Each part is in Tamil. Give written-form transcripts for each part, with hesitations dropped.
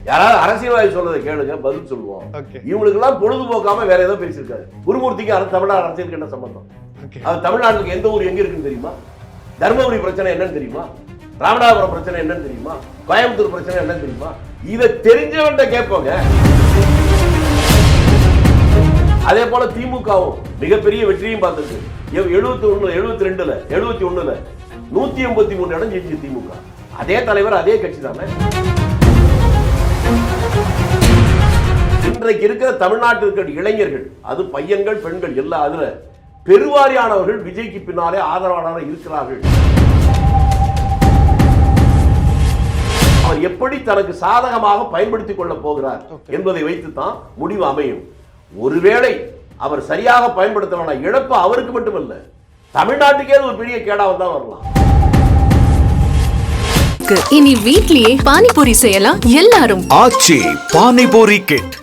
யாராவது அரசியல்வாதி சொல்றதை கேளுங்க, பதில் சொல்லுவோம். இவங்களுக்கு எல்லாம் பொழுதுபோக்காம வேற ஏதோ பேசியிருக்காரு. குருமூர்த்திக்கு தமிழ்நாடு அரசியலுக்கு என்ன சம்பந்தம்? அது தமிழ்நாட்டுக்கு எந்த ஊர் எங்க இருக்குன்னு தெரியுமா? தர்மபுரி பிரச்சனை என்னன்னு தெரியுமா? ராமநாதபுரம் பிரச்சனை என்னன்னு தெரியுமா? கோயம்புத்தூர் பிரச்சனை என்னன்னு தெரியுமா? இதை தெரிஞ்சவன்ட்ட கேட்போங்க. அதே போல திமுகவும் மிகப்பெரிய வெற்றியும் பார்த்திருக்கு. 71 71 183 இடம் ஜெயிச்சு திமுக. அதே தலைவர், அதே கட்சி தானே. இன்றைக்கு இருக்கிற தமிழ்நாட்டில் இருக்கிற இளைஞர்கள், அது பையன்கள் பெண்கள் எல்லாம், அதுல பெருவாரியானவர்கள் விஜய்க்கு பின்னாலே ஆதரவாளராக இருக்கிறார்கள். அவர் எப்படி தனக்கு சாதகமாக பயன்படுத்திக் கொள்ள போகிறார் என்பதை வைத்துத்தான் முடிவு அமையும். ஒருவேளை அவர் சரியாக பயன்படுத்தலான இழப்பு அவருக்கு மட்டுமல்ல, தமிழ்நாட்டுக்கே ஒரு பெரிய கேடாக தான் வரலாம். இனி வீட்லயே பானிபூரி செய்யலாம் எல்லாரும். Aachi panipuri kit.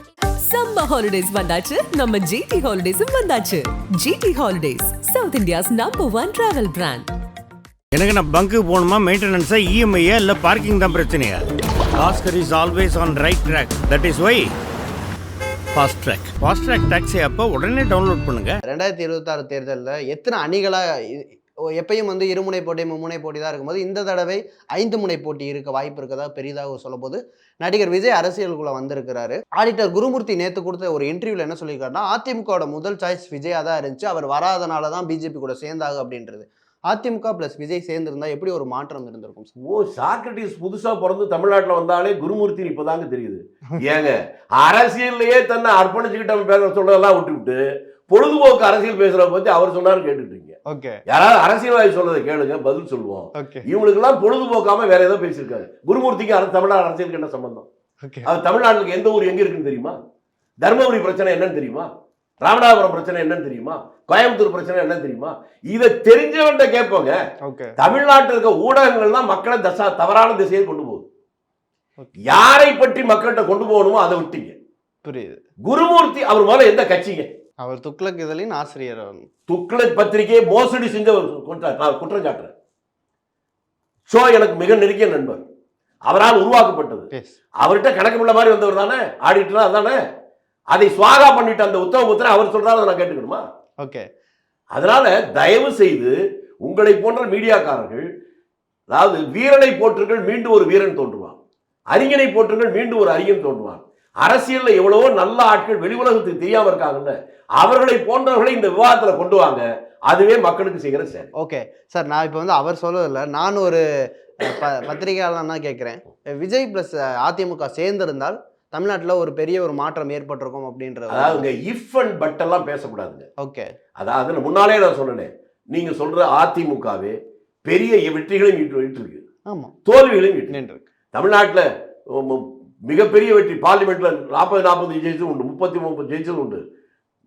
Summer holidays வந்தாச்சு, நம்ம ஜிடி ஹாலிடேஸும் வந்தாச்சு. GT holidays, south India's #1 travel brand. எனக்கு நான் பங்கு போகணுமா, மெயின்டெனன்ஸா, இஎம்ஐயா இல்லை பார்க்கிங் தான் பிரச்சனையா? Oscar is always on right track. That is why fast track taxi அப்போ உடனே டவுன்லோட் பண்ணுங்க. 2026 தேர்தலில் எத்தனை அணிகளாக எப்பயும் இருமுனை போட்டி மும்முனை போட்டி தான் இருக்கும்போது இந்த தடவை 5 முனை போட்டி இருக்க வாய்ப்பு இருக்கதா பெரிதாக சொல்லும்போது நடிகர் விஜய் அரசியலுக்குள்ள வந்திருக்கிறாரு. ஆடிட்டர் குருமூர்த்தி நேற்று கொடுத்த ஒரு இன்டர்வியூல என்ன சொல்லியிருக்காருன்னா, அதிமுகவோட முதல் சாய்ஸ் விஜயா தான் இருந்துச்சு, அவர் வராதனால தான் பிஜேபி கூட சேர்ந்தாங்க அப்படின்றது. அதிமுக பிளஸ் விஜய் சேர்ந்திருந்தா எப்படி ஒரு மாற்றம் இருந்திருக்கும்? சாக்ரட்டிஸ் புதுசா பிறந்து தமிழ்நாட்டில் வந்தாலே குருமூர்த்தி இப்பதாங்க தெரியுது. ஏங்க அரசியல்லையே தன்னை அர்ப்பணிச்சுக்கிட்ட பேர சொல்றதெல்லாம் விட்டுவிட்டு பொழுதுபோக்கு அரசியல் பேசுற பத்தி அவர் சொன்னாரு கேட்டுட்டு இருக்கீங்க. யாராவது அரசியல்வாதி சொல்றதை கேளுங்க, பதில் சொல்லுவோம். இவங்களுக்கு எல்லாம் பொழுதுபோக்காம வேற ஏதோ பேசியிருக்காரு. குருமூர்த்திக்கு தமிழ்நாடு அரசியலுக்கு என்ன சம்பந்தம்? அது தமிழ்நாட்டுக்கு எந்த ஊர் எங்க இருக்குன்னு தெரியுமா? தர்மபுரி பிரச்சனை என்னன்னு தெரியுமா? ராமநாதபுரம் பிரச்சனை என்னன்னு தெரியுமா? கோயம்புத்தூர் பிரச்சனை என்னன்னு தெரியுமா? இதை தெரிஞ்சவன்ட்ட கேட்போங்க. தமிழ்நாட்டில் இருக்க ஊடகங்கள் தான் மக்களை தவறான திசையில் கொண்டு போகுது. யாரை பற்றி மக்கள்கிட்ட கொண்டு போகணுமோ அதை விட்டீங்க. புரியுது. குருமூர்த்தி அவர் முதல்ல எந்த கட்சிங்க? அவர் துக்ளக் இதழின் ஆசிரியர். துக்ளக் பத்திரிகையை மோசடி செஞ்ச குற்றம் சாட்டுறேன். ஷோ எனக்கு மிக நெருங்கிய நண்பர், அவரால் உருவாக்கப்பட்டது. அவர்கிட்ட கணக்கு உள்ள மாதிரி வந்தவர் தானே ஆடிட்டர். அதானே அதை சுவாகா பண்ணிட்டு அந்த உத்தமபுத்திரன் அவர் சொல்றாரு, நான் கேட்டுக்கணுமா? அதனால தயவு செய்து உங்களை போன்ற மீடியாக்காரர்கள், அதாவது வீரனை போற்றுங்கள் மீண்டும் ஒரு வீரன் தோன்றுவான், அறிஞனை போற்றுங்கள் மீண்டும் ஒரு அறிஞன் தோன்றுவான். அரசியல்ல எவ்வளவோ நல்ல ஆட்கள் வெளி உலகத்துக்கு தெரியாம இருக்காங்கல்ல, அவர்களை போன்றவர்களை இந்த விவாதத்துல கொண்டு வாங்க. அதுவே மக்களுக்கு செய்கிற செயல். ஓகே சார், நான் இப்போ அவர் சொல்லல, நான் ஒரு பத்திரிகையாளனா கேட்கிறேன். விஜய் பிளஸ் அதிமுக சேர்ந்திருந்தால் தமிழ்நாட்டில் ஒரு பெரிய ஒரு மாற்றம் ஏற்பட்டிருக்கும் அப்படின்றது. அதாவது இஃப் அண்ட் பட் எல்லாம் பேசக்கூடாதுங்க. அதாவது முன்னாலே நான் சொன்னேன், நீங்க சொல்ற அதிமுகவே பெரிய வெற்றிகளையும் ஈட்டிருக்கு, தோல்விகளையும் ஈட்டிருக்கு. தமிழ்நாட்டில் மிகப்பெரிய வெற்றி பார்லிமெண்ட்ல 40 ஜெயிச்சது உண்டு, 33 ஜெயிச்சது உண்டு,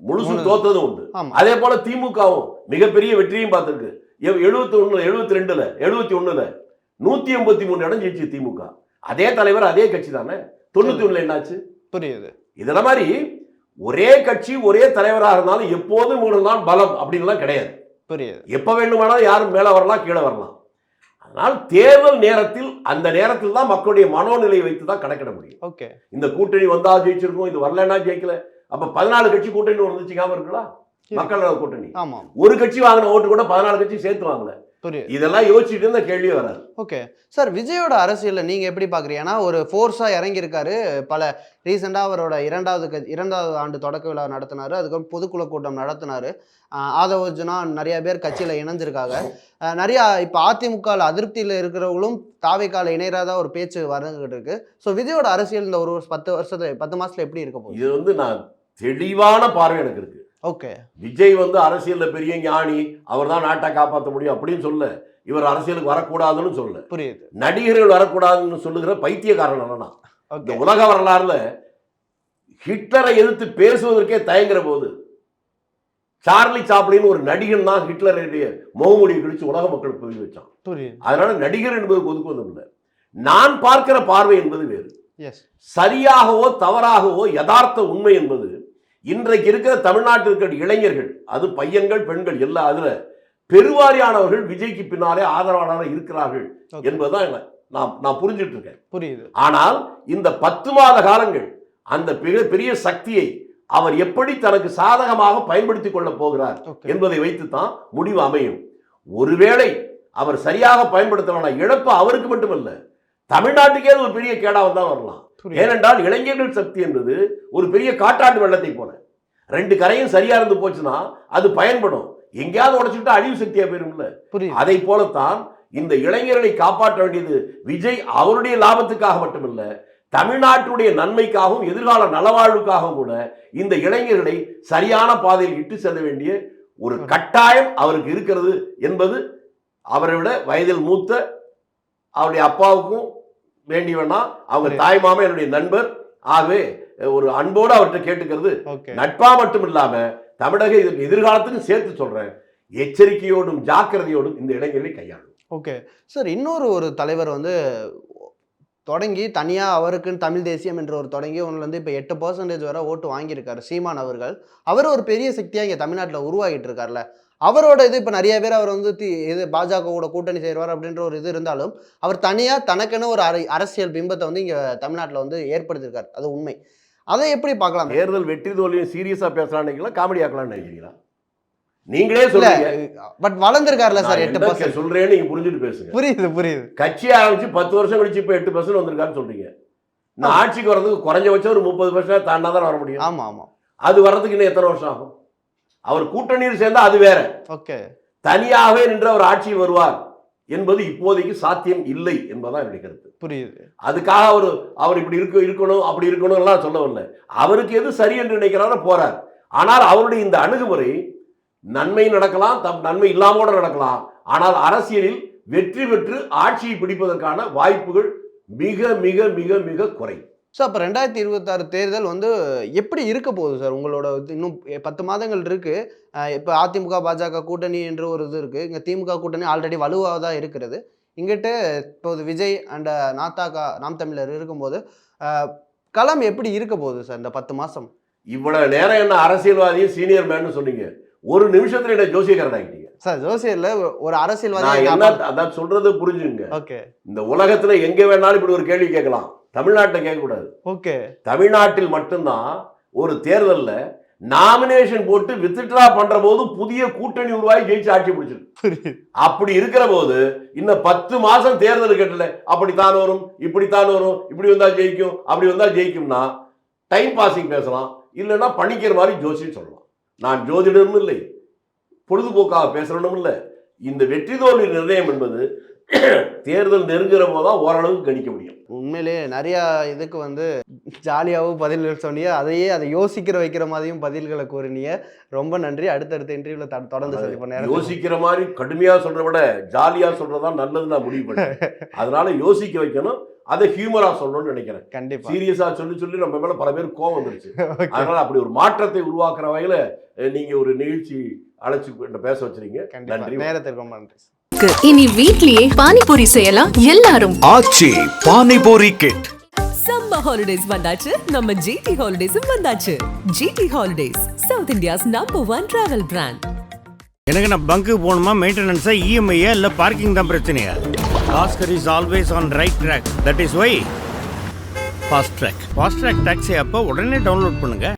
முழுசு தோத்ததும் உண்டு. அதே போல திமுகவும் மிகப்பெரிய வெற்றியும் பார்த்திருக்கு. 71 71 183 இடம் ஜெயிச்சு திமுக. அதே தலைவர், அதே கட்சி தானே. 91 என்னாச்சு? புரியுது. இதெல்லாம் மாதிரி ஒரே கட்சி ஒரே தலைவராக இருந்தாலும் எப்போதும் தான் பலம் அப்படின்லாம் கிடையாது. புரியுது. எப்ப வேண்டுமானாலும் யாரும் மேல வரலாம், கீழே வரலாம். அதனால் தேர்தல் நேரத்தில் அந்த நேரத்தில் தான் மக்களுடைய மனோநிலையை வைத்து தான் கணக்கிட முடியும். இந்த கூட்டணி வந்தா ஜெயிச்சிருக்கும், இது வரலன்னா ஜெயிக்கல. அப்ப 14 கட்சி கூட்டணி வந்துச்சுக்காம இருக்கலாம். மக்கள் கூட்டணி ஒரு கட்சி வாங்கின ஓட்டு கூட 14 கட்சி சேர்த்து வாங்கல. இதெல்லாம் யோசிச்சுட்டு இருந்த கேள்வியே வராது. ஓகே சார், விஜயோட அரசியல்ல நீங்க எப்படி பாக்குறீங்க? ஏன்னா ஒரு ஃபோர்ஸா இறங்கி இருக்காரு. பல ரீசெண்டா அவரோட 2வது ஆண்டு தொடக்க விழா நடத்தினாரு, அதுக்கப்புறம் பொதுக்குழு கூட்டம் நடத்தினாரு. ஆதவர்ஜுனா நிறைய பேர் கட்சியில இணைஞ்சிருக்காங்க. நிறைய இப்ப அதிமுக அதிருப்தியில இருக்கிறவங்களும் தாவேக்கால இணையராத ஒரு பேச்சு வந்துகிட்டு இருக்கு. ஸோ விஜயோட அரசியல் இந்த ஒரு 10 மாசத்துல எப்படி இருக்க போகுது? இது நான் தெளிவான பார்வை எனக்கு இருக்கு. விஜய் அரசியல்ல பெரிய ஞானி, அவர் தான் நாட்டை காப்பாற்ற முடியும் அப்படின்னு சொல்ல, இவர் அரசியலுக்கு வரக்கூடாதுன்னு சொல்ல, புரியுது, நடிகர்கள் வரக்கூடாதுன்னு சொல்லுகிற பைத்தியக்காரன் என்னன்னா, இந்த உலக வரலாறுல ஹிட்லரை எதிர்த்து பேசுவதற்கே தயங்குற போது சார்லி சாப்ளின் ஒரு நடிகன் தான் ஹிட்லருடைய முகமூடியை கிழிச்சு உலக மக்களுக்கு புரிய வச்சான். அதனால நடிகர் என்பது ஒதுக்குவதும் இல்லை. நான் பார்க்கிற பார்வை என்பது வேறு. சரியாகவோ தவறாகவோ யதார்த்த உண்மை என்பது இன்றைக்கு இருக்கிற தமிழ்நாட்டில் இருக்கிற இளைஞர்கள், அது பையன்கள் பெண்கள் எல்லாம், அதுல பெருவாரியானவர்கள் விஜய்க்கு பின்னாலே ஆதரவாளராக இருக்கிறார்கள் என்பதுதான் நான் புரிஞ்சுட்டு இருக்கேன். புரியுது. ஆனால் இந்த 10 மாத காலங்கள் அந்த பெரிய சக்தியை அவர் எப்படி தனக்கு சாதகமாக பயன்படுத்திக் கொள்ள போகிறார் என்பதை வைத்துத்தான் முடிவு அமையும். ஒருவேளை அவர் சரியாக பயன்படுத்தலாம், இழப்பு அவருக்கு மட்டுமல்ல, தமிழ்நாட்டுக்கே ஒரு பெரிய கேடாக தான் வரலாம். ஏனென்றால் இளைஞர்கள் சக்தி என்பது ஒரு பெரிய காட்டாண்டு வெள்ளத்தை போல, 2 கரையும் சரியா இருந்து போச்சுன்னா அது பயன்படும். எங்கேயாவது உடைச்சுட்டா அழிவு சக்தியா போயிரும்ல. அதை போலத்தான் இந்த இளைஞர்களை காப்பாற்ற வேண்டியது விஜய் அவருடைய லாபத்துக்காக மட்டுமல்ல, தமிழ்நாட்டுடைய நன்மைக்காகவும் எதிர்கால நலவாழ்வுக்காகவும் கூட இந்த இளைஞர்களை சரியான பாதையில் இட்டு செல்ல வேண்டிய ஒரு கட்டாயம் அவருக்கு இருக்கிறது என்பது அவரை விட வயதில் மூத்த அவருடைய அப்பாவுக்கும் வேண்டியவனா, அவங்க தாய் மாமா என்னுடைய நண்பர். ஆகவே ஒரு அன்போடு அவர்கிட்ட கேட்டுக்கிறது, நட்பா மட்டும் இல்லாம தமிழக எதிர்காலத்துக்கும் சேர்த்து சொல்றேன், எச்சரிக்கையோடும் ஜாக்கிரதையோடும் இந்த இளைஞர்களை கையாளும். ஓகே சார், இன்னொரு தலைவர் வந்து தொடங்கி தனியாக அவருக்குன்னு தமிழ் தேசியம் என்ற ஒரு தொடங்கி ஒன்றுலேருந்து இப்போ 8% வரை ஓட்டு வாங்கியிருக்காரு சீமான் அவர்கள். அவர் ஒரு பெரிய சக்தியாக இங்கே தமிழ்நாட்டில் உருவாகிட்டு இருக்கார்ல, அவரோட இது இப்போ நிறைய பேர் அவர் வந்து இது பாஜகவோட கூட்டணி செய்வார் அப்படின்ற ஒரு இது இருந்தாலும் அவர் தனியாக தனக்கென ஒரு அரசியல் பிம்பத்தை வந்து இங்கே தமிழ்நாட்டில் வந்து ஏற்படுத்தியிருக்கார். அது உண்மை. அதை எப்படி பார்க்கலாம்? தேர்தல் வெற்றி தோல்வியும் சீரியஸாக பேசலாம்னு நினைக்கலாம், காமெடி ஆக்கலாம்னு நினைக்கிறீங்களா? நீங்களே சொல்லுங்க. பட் வளர்ந்துருக்காருல சார், 8% சொல்றேன்னு நீங்க புரிஞ்சுட்டு பேசுங்க. புரியுது. கட்சி ஆரம்பிச்சு 10 வருஷம் கழிச்சு இப்ப 8% வந்திருக்கான்னு சொல்றீங்க. நான் ஆட்சிக்கு வர்றதுக்கு குறைஞ்சபட்சம் ஒரு 30% தாண்டா தான் வர முடியும். ஆமா. அது வர்றதுக்கு இன்னும் எத்தனை வருஷம் ஆகும்? அவர் கூட்டணியில் சேர்ந்தா அது வேற. ஓகே, தனியாகவே நின்று அவர் ஆட்சியில் வருவார் என்பது இப்போதைக்கு சாத்தியம் இல்லை என்பதான் என்னுடைய கருத்து. புரியுது. அதுக்காக அவர் இப்படி இருக்கணும் அப்படி இருக்கணும் எல்லாம் சொல்லவில்லை. அவருக்கு எது சரி என்று நினைக்கிறாரோ போறார். ஆனால் அவருடைய இந்த அணுகுமுறை நன்மை நடக்கலாம், நன்மை இல்லாமோட நடக்கலாம். ஆனால் அரசியலில் வெற்றி பெற்று ஆட்சியை பிடிப்பதற்கான வாய்ப்புகள் மிக மிக மிக மிக குறை. ஸோ அப்போ 2026 தேர்தல் வந்து எப்படி இருக்க போகுது சார்? உங்களோட இன்னும் 10 மாதங்கள் இருக்கு. இப்போ அதிமுக பாஜக கூட்டணி என்று ஒரு இது இருக்கு. இங்கே திமுக கூட்டணி ஆல்ரெடி வலுவாக தான் இருக்கிறது. இங்கிட்ட இப்போது விஜய் அண்ட் நாம் தமிழர் இருக்கும்போது களம் எப்படி இருக்க போகுது சார் இந்த 10 மாதம்? இவ்வளவு நேரம் என்ன அரசியல்வாதியும் சீனியர் மேன்னு சொன்னீங்க, ஒரு நிமிஷத்துல என்ன ஜோசியக்காரன் ஆகிட்டீங்க சார். ஜோசியர்ல ஒரு அரசியல்வாதி அதான் சொல்றது புரிஞ்சுங்க. ஓகே, இந்த உலகத்துல எங்க வேணாலும் இப்படி ஒரு கேள்வி கேட்கலாம், தமிழ்நாட்டை கேட்கக்கூடாது. ஓகே, தமிழ்நாட்டில் மட்டும்தான் ஒரு தேர்தல்ல நாமினேஷன் போட்டு வித்ட்ரா பண்ற போது புதிய கூட்டணி உருவாகி ஜெயிச்சு ஆட்சி பிடிச்சிருக்கு. அப்படி இருக்கிற போது இன்னும் 10 மாசம் தேர்தல் கேட்டல அப்படித்தான் வரும், இப்படித்தான் வரும், இப்படி வந்தா ஜெயிக்கும், அப்படி வந்தா ஜெயிக்கும்னா டைம் பாசிங் பேசலாம், இல்லைன்னா பணிக்கிற மாதிரி ஜோசின்னு சொல்லலாம். நான் ஜோதிடமும் இல்லை, பொழுதுபோக்காக பேசுறதும் இல்லை. இந்த வெற்றி தோல்வி நிர்ணயம் என்பது தேர்தல் நெருங்குற போதான் ஓரளவுக்கு கணிக்க முடியும். உண்மையிலேயே நிறைய இதுக்கு வந்து ஜாலியாகவும் பதில்கள் சொன்னீங்க, அதை யோசிக்கிற வைக்கிற மாதிரியும் பதில்களை கூறினீங்க. ரொம்ப நன்றி. அடுத்தடுத்த இன்டர்வியூல தொடர்ந்து சந்திப்போம். யோசிக்கிற மாதிரி கடுமையா சொல்றத விட ஜாலியா சொல்றதுதான் நல்லது நான் முடிவு பண்ணேன். அதனால யோசிக்க வைக்கணும், அதை ஹியூமரா சொல்லணும்னு நினைக்கிறேன். கண்டிப்பா சீரியஸா சொல்லி நம்ம மேல பல பேர் கோவம் வந்துருச்சு. அதனால அப்படி ஒரு மாற்றத்தை உருவாக்குற வகையில நீங்க ஒரு நிகழ்ச்சி அழைச்சு பேச வச்சிருக்கீங்க. நன்றி. நேரத்திற்கு ரொம்ப நன்றி. இனி வீட்லயே பானிபூரி செய்யலாம் எல்லாரும். Aachi panipuri kit. Summer holidays வந்தாச்சு, நம்ம ஜிடி ஹாலிடேஸும் வந்தாச்சு. GT holidays, south India's #1 travel brand. எனக்கு நான் பங்கு போகணுமா, மெயின்டெனன்ஸா, இஎம்ஐயா இல்லை பார்க்கிங் தான் பிரச்சனையா? Bhaskar is always on right track. That is why fast track taxi அப்போ உடனே டவுன்லோட் பண்ணுங்க.